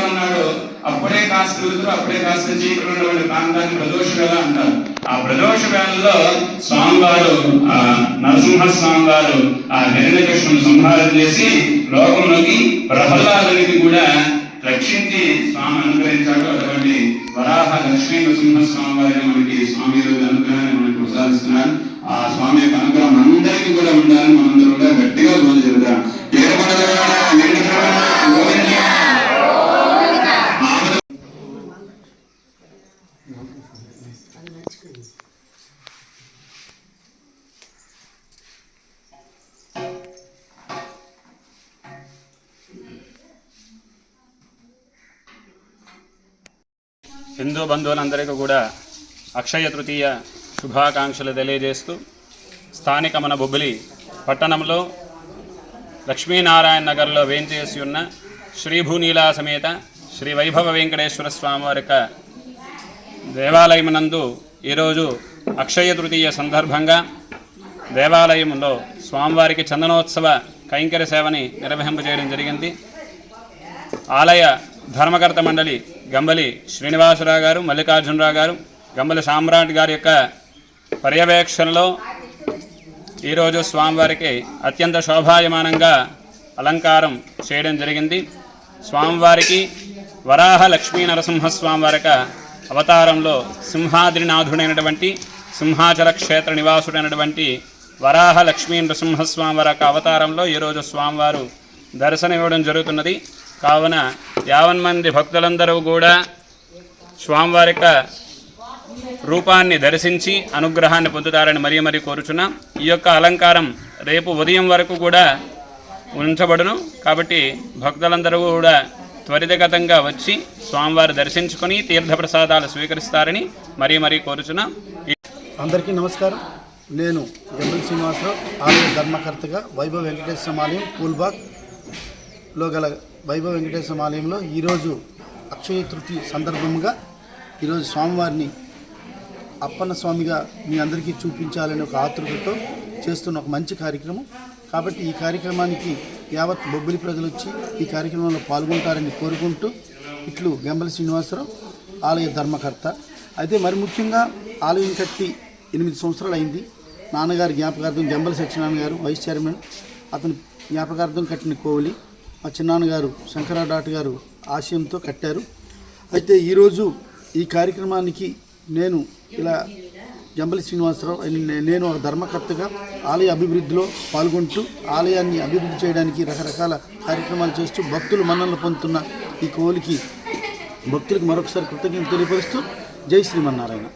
ఉన్నాడో అప్పుడే కాస్త వెలుతురు అప్పుడే కాస్త చీకటి ఉన్నటువంటి ప్రాంతాన్ని ప్రదోష వేళ అంటారు. ఆ ప్రదోష వేళలో స్వామివారు నరసింహస్వామి వారు ఆ హిరణ్యకృష్ణుని సంహారం చేసి లోకంలోకి ప్రహ్లాదునికి కూడా రక్షించి స్వామి అనుగ్రహించాడు. అటువంటి వరాహ లక్ష్మీ నరసింహస్వామి వారిని మనకి స్వామి రోజు అనుగ్రహాన్ని మనకి ప్రసాదిస్తున్నారు. ఆ స్వామి యొక్క అనుగ్రహం అందరికీ కూడా ఉండాలని మనందరూ కూడా గట్టిగా రోజు చెబుతాం. హిందూ బంధువులందరికీ కూడా అక్షయ తృతీయ శుభాకాంక్షలు తెలియజేస్తూ స్థానిక మన బొబ్బిలి పట్టణంలో లక్ష్మీనారాయణ నగర్లో వేంచేసి ఉన్న శ్రీభూనీలా సమేత శ్రీ వైభవ వెంకటేశ్వర స్వామి వారి యొక్క దేవాలయమునందు ఈరోజు అక్షయ తృతీయ సందర్భంగా దేవాలయంలో స్వామివారికి చందనోత్సవ కైంకర్య సేవని నిర్వహింపజేయడం జరిగింది. ఆలయ ధర్మకర్త మండలి గంబలి శ్రీనివాసరావు గారు, మల్లికార్జునరావు గారు, గంబలి సామ్రాట్ గారి యొక్క పర్యవేక్షణలో ఈరోజు స్వామివారికి అత్యంత శోభాయమానంగా అలంకారం చేయడం జరిగింది. స్వామివారికి వరాహ లక్ష్మీ నరసింహస్వామి వారి అవతారంలో సింహాద్రినాథుడైనటువంటి సింహాచల క్షేత్ర నివాసుడైనటువంటి వరాహ లక్ష్మీ నరసింహస్వామి వారి అవతారంలో ఈరోజు స్వామివారు దర్శనమివ్వడం జరుగుతున్నది. కావున 50 మంది భక్తులందరూ కూడా స్వామివారి రూపాన్ని దర్శించి అనుగ్రహాన్ని పొందుతారని మరీ కోరుచున్నాం. ఈ యొక్క అలంకారం రేపు ఉదయం వరకు కూడా ఉంచబడును. కాబట్టి భక్తులందరూ కూడా త్వరితగతంగా వచ్చి స్వామివారి దర్శించుకొని తీర్థప్రసాదాలు స్వీకరిస్తారని మరీ కోరుచున్నాం. అందరికీ నమస్కారం. నేను గంబలి శ్రీనివాసరావు, ఆలయ ధర్మకర్తగా వైభవ వెంకటేశ్వర ఆలయం పూల్బాగ్లో గల వైభవ వెంకటేశ్వర ఆలయంలో ఈరోజు అక్షయ తృతీయ సందర్భంగా ఈరోజు స్వామివారిని అప్పన్న స్వామిగా మీ అందరికీ చూపించాలని ఒక ఆతృతతో చేస్తున్న ఒక మంచి కార్యక్రమం. కాబట్టి ఈ కార్యక్రమానికి యావత్ బొబ్బిలి ప్రజలు వచ్చి ఈ కార్యక్రమంలో పాల్గొంటారని కోరుకుంటూ ఇట్లు గంబలి శ్రీనివాసరావు, ఆలయ ధర్మకర్త. అయితే మరి ముఖ్యంగా ఆలయం కట్టి 8 సంవత్సరాలు అయింది. నాన్నగారి జ్ఞాపకార్థం గంబలి సత్యనారాయణ గారు వైస్ చైర్మన్, అతని జ్ఞాపకార్థం కట్టిన కోవిలి మా చిన్నాన్నగారు శంకరరావు డాక్టర్ గారు ఆశయంతో కట్టారు. అయితే ఈరోజు ఈ కార్యక్రమానికి నేను ఇలా గంబలి శ్రీనివాసరావు నేను ఒక ధర్మకర్తగా ఆలయ అభివృద్ధిలో పాల్గొంటూ ఆలయాన్ని అభివృద్ధి చేయడానికి రకరకాల కార్యక్రమాలు చేస్తూ భక్తులు మన్ననలు పొందుతున్న ఈ కోవిలికి భక్తులకు మరొకసారి కృతజ్ఞతలు తెలియపరుస్తూ జై శ్రీమన్నారాయణ.